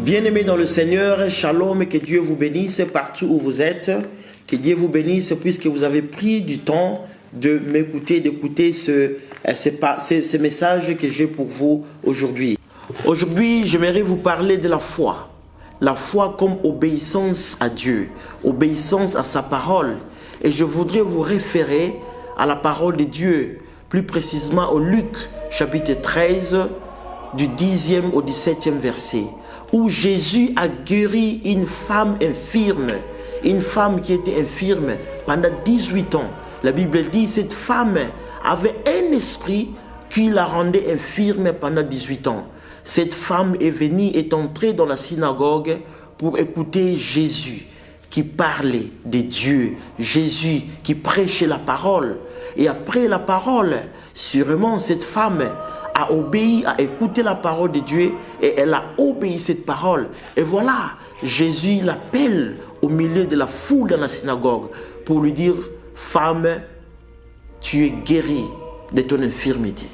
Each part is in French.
Bien-aimés dans le Seigneur, shalom, que Dieu vous bénisse partout où vous êtes. Que Dieu vous bénisse puisque vous avez pris du temps de m'écouter, d'écouter ce message que j'ai pour vous aujourd'hui. Aujourd'hui, j'aimerais vous parler de la foi. La foi comme obéissance à Dieu, obéissance à sa parole. Et je voudrais vous référer à la parole de Dieu, plus précisément au Luc chapitre 13, du 10e au 17e verset, où Jésus a guéri une femme infirme, une femme qui était infirme pendant 18 ans. La Bible dit que cette femme avait un esprit qui la rendait infirme pendant 18 ans. Cette femme est entrée dans la synagogue pour écouter Jésus qui parlait de Dieu, Jésus qui prêchait la parole. Et après la parole, sûrement cette femme a obéi, a écouté la parole de Dieu et elle a obéi cette parole. Et voilà, Jésus l'appelle au milieu de la foule dans la synagogue pour lui dire: femme, tu es guérie de ton infirmité.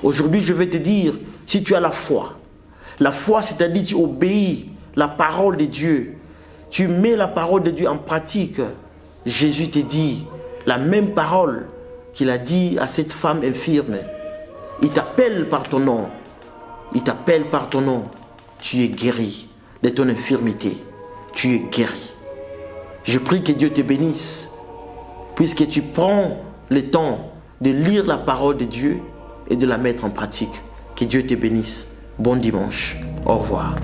Aujourd'hui, je vais te dire, si tu as la foi, c'est-à-dire tu obéis la parole de Dieu, tu mets la parole de Dieu en pratique, Jésus te dit la même parole qu'il a dit à cette femme infirme. Il t'appelle par ton nom. Il t'appelle par ton nom. Tu es guéri de ton infirmité. Tu es guéri. Je prie que Dieu te bénisse, puisque tu prends le temps de lire la parole de Dieu et de la mettre en pratique. Que Dieu te bénisse. Bon dimanche. Au revoir.